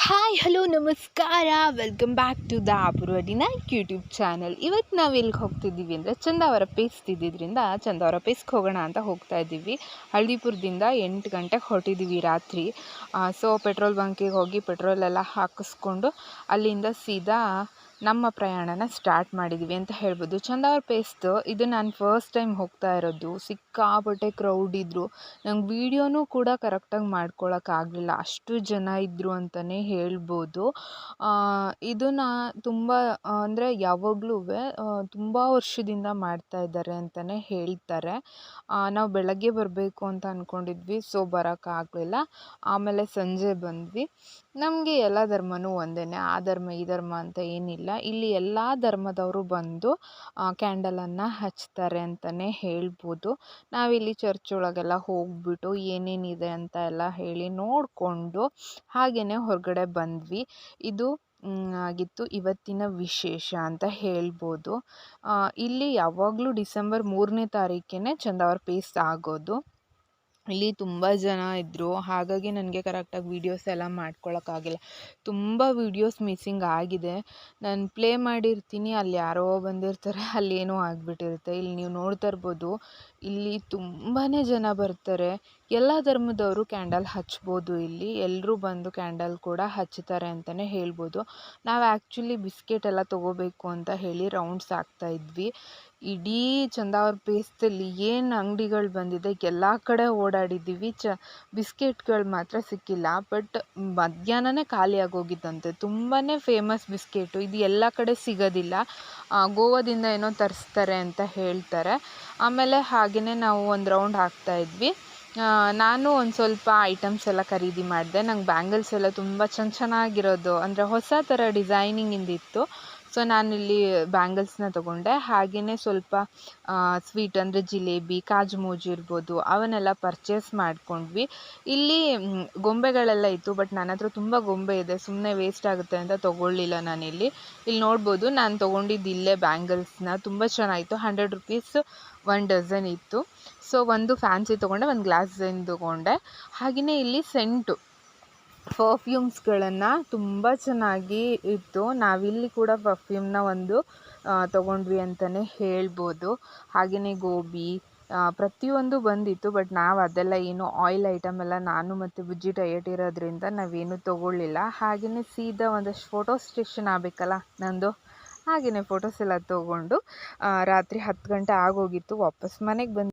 Hi hello ನಮಸ್ಕಾರ, welcome back to the Apoorva ಡಿನೈಕ್ YouTube channel. ಇವತ್ತು ನಾವು ಎಲ್ಲಿಗೆ ಹೋಗ್ತಿದ್ದೀವಿ ಅಂದರೆ ಚಂದಾವರ ಪೇಸ್ಟ್ ಇದ್ದಿದ್ದರಿಂದ ಚಂದಾವರ ಪೇಸ್ಗೆ ಹೋಗೋಣ ಅಂತ ಹೋಗ್ತಾ ಇದ್ದೀವಿ. ಹಳ್ದಿಪುರದಿಂದ 8 ಗಂಟೆಗೆ ಹೊರಟಿದ್ದೀವಿ ರಾತ್ರಿ. ಸೊ ಪೆಟ್ರೋಲ್ ಬಂಕಿಗೆ ಹೋಗಿ ಪೆಟ್ರೋಲೆಲ್ಲ ಹಾಕಿಸ್ಕೊಂಡು ಅಲ್ಲಿಂದ ಸೀದಾ ನಮ್ಮ ಪ್ರಯಾಣನ ಸ್ಟಾರ್ಟ್ ಮಾಡಿದ್ದೀವಿ ಅಂತ ಹೇಳ್ಬೋದು. ಚಂದಾವರ ಪೇಸ್ಟ್ ಇದು ನಾನು ಫಸ್ಟ್ ಟೈಮ್ ಹೋಗ್ತಾ ಇರೋದು. ಸಿಕ್ಕಾಪಟ್ಟೆ ಕ್ರೌಡ್ ಇದ್ದರು. ನಂಗೆ ವೀಡಿಯೋನೂ ಕೂಡ ಕರೆಕ್ಟಾಗಿ ಮಾಡ್ಕೊಳಕ್ಕಾಗಲಿಲ್ಲ, ಅಷ್ಟು ಜನ ಇದ್ದರು ಅಂತಲೇ ಹೇಳ್ಬೋದು. ಇದನ್ನು ತುಂಬ ಅಂದರೆ ಯಾವಾಗಲೂ ತುಂಬ ವರ್ಷದಿಂದ ಮಾಡ್ತಾ ಇದ್ದಾರೆ ಅಂತಲೇ ಹೇಳ್ತಾರೆ. ನಾವು ಬೆಳಗ್ಗೆ ಬರಬೇಕು ಅಂತ ಅಂದ್ಕೊಂಡಿದ್ವಿ, ಸೊ ಬರೋಕ್ಕಾಗಲಿಲ್ಲ. ಆಮೇಲೆ ಸಂಜೆ ಬಂದ್ವಿ. ನಮಗೆ ಎಲ್ಲ ಧರ್ಮವೂ ಒಂದೇ, ಆ ಧರ್ಮ ಈ ಧರ್ಮ ಅಂತ ಏನಿಲ್ಲ. ಇಲ್ಲಿ ಎಲ್ಲ ಧರ್ಮದವರು ಬಂದು ಕ್ಯಾಂಡಲನ್ನು ಹಚ್ತಾರೆ ಅಂತಲೇ ಹೇಳ್ಬೋದು. ನಾವಿಲ್ಲಿ ಚರ್ಚ್ ಒಳಗೆಲ್ಲ ಹೋಗ್ಬಿಟ್ಟು ಏನೇನಿದೆ ಅಂತ ಎಲ್ಲ ಹೇಳಿ ನೋಡಿಕೊಂಡು ಹಾಗೆಯೇ ಹೊರಗಡೆ ಬಂದ್ವಿ. ಇದು ಆಗಿತ್ತು ಇವತ್ತಿನ ವಿಶೇಷ ಅಂತ ಹೇಳ್ಬೋದು. ಇಲ್ಲಿ ಯಾವಾಗಲೂ ಡಿಸೆಂಬರ್ 3ನೇ ತಾರೀಕೇ ಚಂದಾವರ ಪೇಸ್ಟ್ ಆಗೋದು. ಇಲ್ಲಿ ತುಂಬ ಜನ ಇದ್ದರು, ಹಾಗಾಗಿ ನನಗೆ ಕರೆಕ್ಟಾಗಿ ವೀಡಿಯೋಸ್ ಎಲ್ಲ ಮಾಡ್ಕೊಳಕ್ಕಾಗಿಲ್ಲ. ತುಂಬ ವೀಡಿಯೋಸ್ ಮಿಸ್ಸಿಂಗ್ ಆಗಿದೆ. ನಾನು ಪ್ಲೇ ಮಾಡಿರ್ತೀನಿ, ಅಲ್ಲಿ ಯಾರೋ ಬಂದಿರ್ತಾರೆ, ಅಲ್ಲೇನೋ ಆಗಿಬಿಟ್ಟಿರುತ್ತೆ. ಇಲ್ಲಿ ನೀವು ನೋಡ್ತಾ ಇರ್ಬೋದು, ಇಲ್ಲಿ ತುಂಬಾ ಜನ ಬರ್ತಾರೆ. ಎಲ್ಲ ಧರ್ಮದವರು ಕ್ಯಾಂಡಲ್ ಹಚ್ಬೋದು. ಇಲ್ಲಿ ಎಲ್ಲರೂ ಬಂದು ಕ್ಯಾಂಡಲ್ ಕೂಡ ಹಚ್ತಾರೆ ಅಂತಲೇ ಹೇಳ್ಬೋದು. ನಾವು ಆ್ಯಕ್ಚುಲಿ ಬಿಸ್ಕೆಟ್ ಎಲ್ಲ ತೊಗೋಬೇಕು ಅಂತ ಹೇಳಿ ರೌಂಡ್ಸ್ ಆಗ್ತಾಯಿದ್ವಿ. ಇಡೀ ಚಂದಾವರ ಪೇಸ್ಟಲ್ಲಿ ಏನು ಅಂಗಡಿಗಳು ಬಂದಿದೆ ಎಲ್ಲ ಕಡೆ ಓಡಾಡಿದ್ದೀವಿ. ಬಿಸ್ಕೆಟ್ಗಳು ಮಾತ್ರ ಸಿಕ್ಕಿಲ್ಲ. ಬಟ್ ಮಧ್ಯಾಹ್ನನೇ ಖಾಲಿ ಆಗೋಗಿತ್ತಂತೆ. ತುಂಬಾ ಫೇಮಸ್ ಬಿಸ್ಕೆಟು ಇದು, ಎಲ್ಲ ಕಡೆ ಸಿಗೋದಿಲ್ಲ. ಗೋವಾದಿಂದ ಏನೋ ತರಿಸ್ತಾರೆ ಅಂತ ಹೇಳ್ತಾರೆ. ಆಮೇಲೆ ಹಾಗೆಯೇ ನಾವು ಒಂದು ರೌಂಡ್ ಹಾಕ್ತಾಯಿದ್ವಿ. ನಾನು ಒಂದು ಸ್ವಲ್ಪ ಐಟಮ್ಸ್ ಎಲ್ಲ ಖರೀದಿ ಮಾಡಿದೆ. ನಂಗೆ ಬ್ಯಾಂಗಲ್ಸ್ ಎಲ್ಲ ತುಂಬ ಚೆನ್ನಾಗಿರೋದು ಅಂದರೆ ಹೊಸ ಥರ ಡಿಸೈನಿಂಗಿಂದಿತ್ತು. ಸೊ ನಾನಿಲ್ಲಿ ಬ್ಯಾಂಗಲ್ಸ್ನ ತೊಗೊಂಡೆ. ಹಾಗೆಯೇ ಸ್ವಲ್ಪ ಸ್ವೀಟ್ ಅಂದರೆ ಜಿಲೇಬಿ, ಕಾಜು ಮೋಜು ಇರ್ಬೋದು, ಅವನ್ನೆಲ್ಲ ಪರ್ಚೇಸ್ ಮಾಡ್ಕೊಂಡ್ವಿ. ಇಲ್ಲಿ ಗೊಂಬೆಗಳೆಲ್ಲ ಇತ್ತು, ಬಟ್ ನನ್ನ ಹತ್ರ ತುಂಬ ಗೊಂಬೆ ಇದೆ, ಸುಮ್ಮನೆ ವೇಸ್ಟ್ ಆಗುತ್ತೆ ಅಂತ ತೊಗೊಳ್ಳಿಲ್ಲ ನಾನಿಲ್ಲಿ. ಇಲ್ಲಿ ನೋಡ್ಬೋದು, ನಾನು ತೊಗೊಂಡಿದ್ದು ಇಲ್ಲೇ ಬ್ಯಾಂಗಲ್ಸ್ನ. ತುಂಬ ಚೆನ್ನಾಗಿತ್ತು. 100 ರೂಪೀಸ್ 1 ಡಜನ್ ಇತ್ತು. ಸೊ ಒಂದು ಫ್ಯಾನ್ಸಿ ತೊಗೊಂಡೆ, ಒಂದು ಗ್ಲಾಸ್ ಡಿಸೈನ್ ತೊಗೊಂಡೆ. ಹಾಗೆಯೇ ಇಲ್ಲಿ ಸೆಂಟು ಪರ್ಫ್ಯೂಮ್ಸ್ಗಳನ್ನು ತುಂಬ ಚೆನ್ನಾಗಿ ಇತ್ತು. ನಾವಿಲ್ಲಿ ಕೂಡ ಪರ್ಫ್ಯೂಮ್ನ ಒಂದು ತೊಗೊಂಡ್ವಿ ಅಂತಲೇ ಹೇಳ್ಬೋದು. ಹಾಗೆಯೇ ಗೋಬಿ ಪ್ರತಿಯೊಂದು ಬಂದಿತ್ತು. ಬಟ್ ನಾವು ಅದೆಲ್ಲ ಏನು ಆಯಿಲ್ ಐಟಮ್ ಎಲ್ಲ ನಾನು ಮತ್ತು ಬುಜ್ಜಿ ಡಯಟ್ ಇರೋದ್ರಿಂದ ನಾವೇನು ತೊಗೊಳ್ಳಿಲ್ಲ. ಹಾಗೆಯೇ ಸೀದಾ ಒಂದಷ್ಟು ಫೋಟೋ ಸ್ಟೇಷನ್ ಆಗಬೇಕಲ್ಲ ನಂದು, ಹಾಗೆಯೇ ಫೋಟೋಸ್ ಎಲ್ಲ ತೊಗೊಂಡು ರಾತ್ರಿ 10 ಗಂಟೆ ಆಗೋಗಿತ್ತು. ವಾಪಸ್ ಮನೆಗೆ ಬಂದು